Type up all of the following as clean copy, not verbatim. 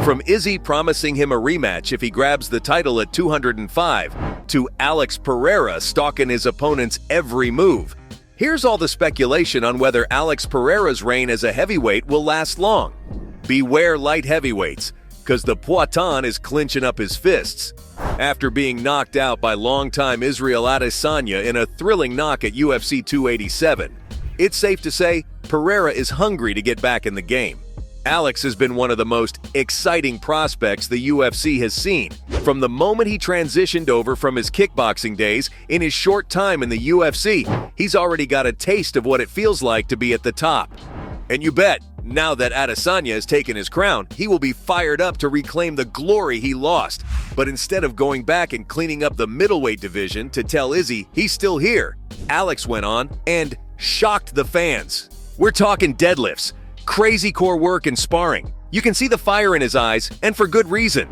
From Izzy promising him a rematch if he grabs the title at 205, to Alex Pereira stalking his opponent's every move. Here's all the speculation on whether Alex Pereira's reign as a heavyweight will last long. Beware light heavyweights, because the Poitin is clinching up his fists. After being knocked out by longtime Israel Adesanya in a thrilling knock at UFC 287, it's safe to say Pereira is hungry to get back in the game. Alex has been one of the most exciting prospects the UFC has seen. From the moment he transitioned over from his kickboxing days, in his short time in the UFC, he's already got a taste of what it feels like to be at the top. And you bet, now that Adesanya has taken his crown, he will be fired up to reclaim the glory he lost. But instead of going back and cleaning up the middleweight division to tell Izzy he's still here, Alex went on and shocked the fans. We're talking deadlifts, crazy core work and sparring. You can see the fire in his eyes, and for good reason.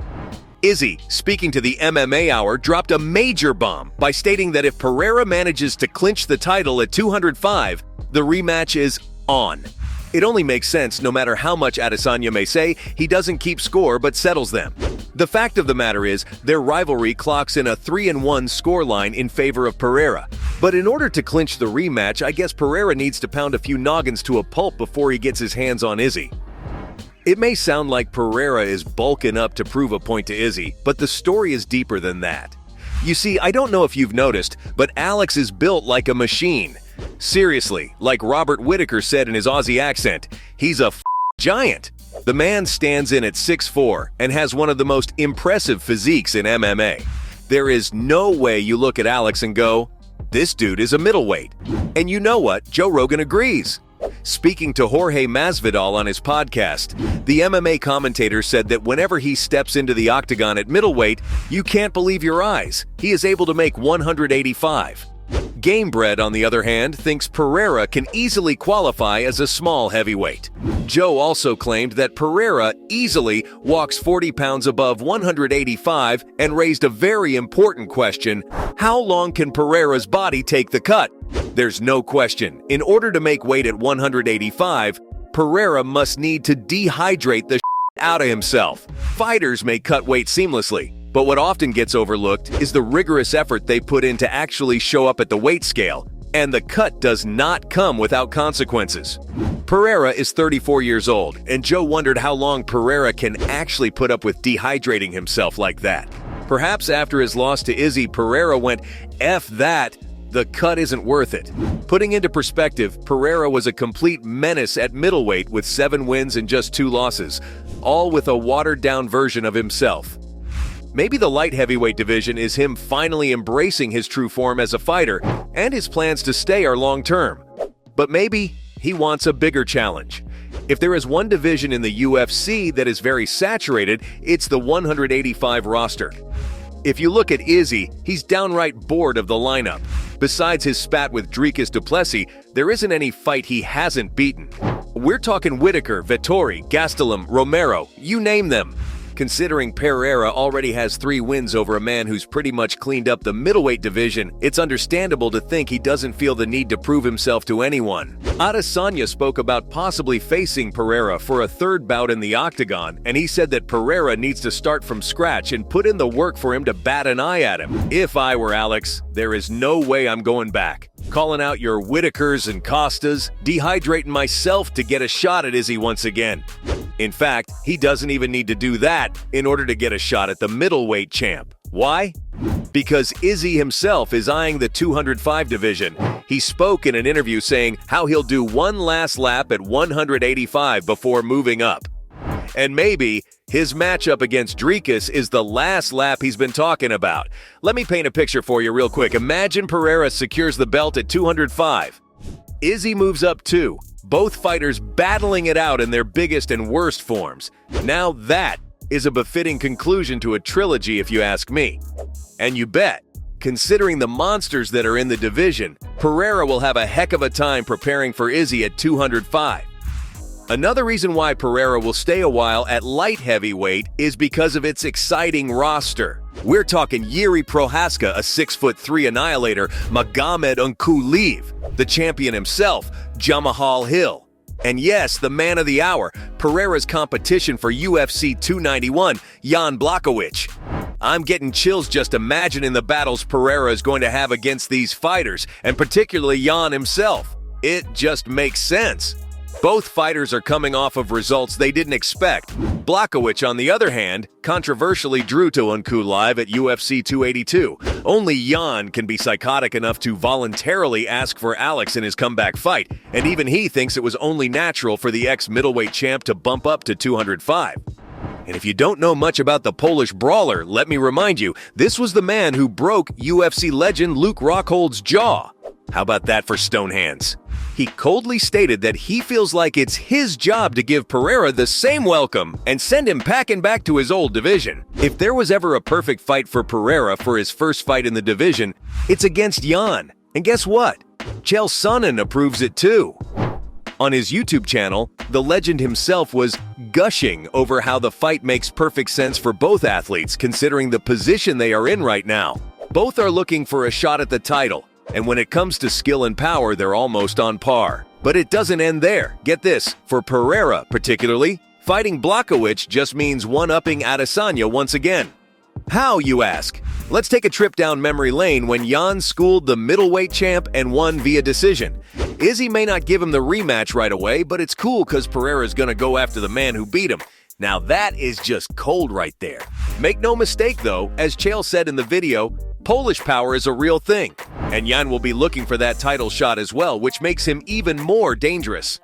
Izzy, speaking to the MMA Hour, dropped a major bomb by stating that if Pereira manages to clinch the title at 205, the rematch is on. It only makes sense no matter how much Adesanya may say he doesn't keep score but settles them. The fact of the matter is, their rivalry clocks in a 3-1 scoreline in favor of Pereira. But in order to clinch the rematch, I guess Pereira needs to pound a few noggins to a pulp before he gets his hands on Izzy. It may sound like Pereira is bulking up to prove a point to Izzy, but the story is deeper than that. You see, I don't know if you've noticed, but Alex is built like a machine. Seriously, like Robert Whittaker said in his Aussie accent, he's a giant. The man stands in at 6'4" and has one of the most impressive physiques in MMA. There is no way you look at Alex and go, this dude is a middleweight. And you know what? Joe Rogan agrees. Speaking to Jorge Masvidal on his podcast, the MMA commentator said that whenever he steps into the octagon at middleweight, you can't believe your eyes. He is able to make 185. Gamebred, on the other hand, thinks Pereira can easily qualify as a small heavyweight. Joe also claimed that Pereira easily walks 40 pounds above 185 and raised a very important question: how long can Pereira's body take the cut? There's no question, in order to make weight at 185, Pereira must need to dehydrate the out of himself. Fighters may cut weight seamlessly, but what often gets overlooked is the rigorous effort they put in to actually show up at the weight scale, and the cut does not come without consequences. Pereira is 34 years old, and Joe wondered how long Pereira can actually put up with dehydrating himself like that. Perhaps after his loss to Izzy, Pereira went, F that, the cut isn't worth it. Putting into perspective, Pereira was a complete menace at middleweight with 7 wins and just 2 losses, all with a watered-down version of himself. Maybe the light heavyweight division is him finally embracing his true form as a fighter, and his plans to stay are long-term. But maybe he wants a bigger challenge. If there is one division in the UFC that is very saturated, it's the 185 roster. If you look at Izzy, he's downright bored of the lineup. Besides his spat with Dricus du Plessis, there isn't any fight he hasn't beaten. We're talking Whittaker, Vettori, Gastelum, Romero, you name them. Considering Pereira already has 3 wins over a man who's pretty much cleaned up the middleweight division, it's understandable to think he doesn't feel the need to prove himself to anyone. Adesanya spoke about possibly facing Pereira for a 3rd bout in the octagon, and he said that Pereira needs to start from scratch and put in the work for him to bat an eye at him. If I were Alex, there is no way I'm going back. Calling out your Whittakers and Costas, dehydrating myself to get a shot at Izzy once again. In fact, he doesn't even need to do that in order to get a shot at the middleweight champ. Why? Because Izzy himself is eyeing the 205 division. He spoke in an interview saying how he'll do one last lap at 185 before moving up. And maybe his matchup against Dricus is the last lap he's been talking about. Let me paint a picture for you real quick. Imagine Pereira secures the belt at 205. Izzy moves up too. Both fighters battling it out in their biggest and worst forms. Now that is a befitting conclusion to a trilogy if you ask me. And you bet, considering the monsters that are in the division, Pereira will have a heck of a time preparing for Izzy at 205. Another reason why Pereira will stay a while at light heavyweight is because of its exciting roster. We're talking Yuri Prohaska, a 6'3" annihilator, Magomed Ankalaev, the champion himself, Jamahal Hill, And yes, the man of the hour, Pereira's competition for UFC 291, Jan Blachowicz. I'm getting chills just imagining the battles Pereira is going to have against these fighters, and particularly Jan himself. It just makes sense. Both fighters are coming off of results they didn't expect. Blachowicz, on the other hand, controversially drew to Unku live at UFC 282. Only Jan can be psychotic enough to voluntarily ask for Alex in his comeback fight, and even he thinks it was only natural for the ex-middleweight champ to bump up to 205. And if you don't know much about the Polish brawler, let me remind you, this was the man who broke UFC legend Luke Rockhold's jaw. How about that for Stonehands? He coldly stated that he feels like it's his job to give Pereira the same welcome and send him packing back to his old division. If there was ever a perfect fight for Pereira for his first fight in the division, it's against Jan. And guess what? Chael Sonnen approves it too. On his YouTube channel, the legend himself was gushing over how the fight makes perfect sense for both athletes considering the position they are in right now. Both are looking for a shot at the title. And when it comes to skill and power, they're almost on par. But it doesn't end there. Get this, for Pereira particularly, fighting Blachowicz just means one-upping Adesanya once again. How, you ask? Let's take a trip down memory lane when Jan schooled the middleweight champ and won via decision. Izzy may not give him the rematch right away, but it's cool because Pereira's gonna go after the man who beat him. Now that is just cold right there. Make no mistake though, as Chael said in the video, Polish power is a real thing, and Jan will be looking for that title shot as well, which makes him even more dangerous.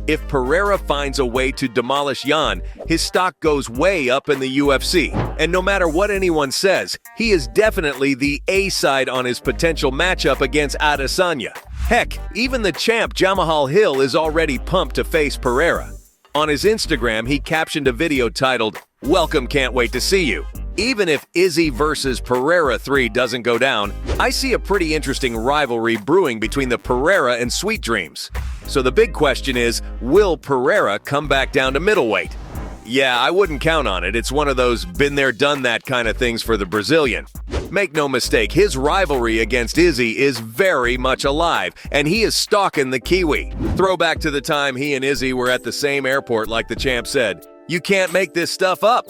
If Pereira finds a way to demolish Jan, his stock goes way up in the UFC, and no matter what anyone says, he is definitely the A-side on his potential matchup against Adesanya. Heck, even the champ Jamahal Hill is already pumped to face Pereira. On his Instagram, he captioned a video titled, "Welcome, can't wait to see you." Even if Izzy versus Pereira 3 doesn't go down, I see a pretty interesting rivalry brewing between the Pereira and Sweet Dreams. So the big question is, will Pereira come back down to middleweight? Yeah, I wouldn't count on it. It's one of those been there, done that kind of things for the Brazilian. Make no mistake, his rivalry against Izzy is very much alive, and he is stalking the Kiwi. Throwback to the time he and Izzy were at the same airport like the champ said, "You can't make this stuff up."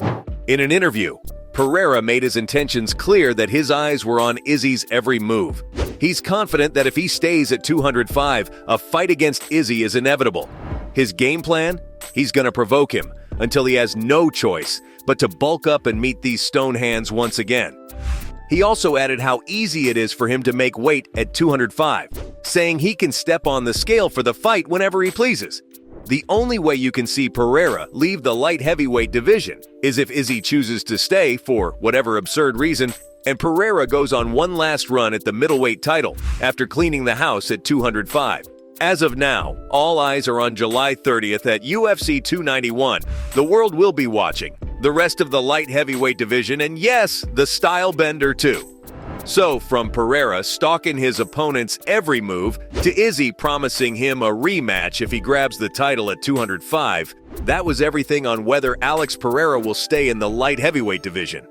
In an interview, Pereira made his intentions clear that his eyes were on Izzy's every move. He's confident that if he stays at 205, a fight against Izzy is inevitable. His game plan? He's gonna provoke him until he has no choice but to bulk up and meet these stone hands once again. He also added how easy it is for him to make weight at 205, saying he can step on the scale for the fight whenever he pleases. The only way you can see Pereira leave the light heavyweight division is if Izzy chooses to stay for whatever absurd reason, and Pereira goes on one last run at the middleweight title after cleaning the house at 205. As of now, all eyes are on July 30th at UFC 291. The world will be watching the rest of the light heavyweight division, and yes, the style bender too. So, from Pereira stalking his opponent's every move to Izzy promising him a rematch if he grabs the title at 205, that was everything on whether Alex Pereira will stay in the light heavyweight division.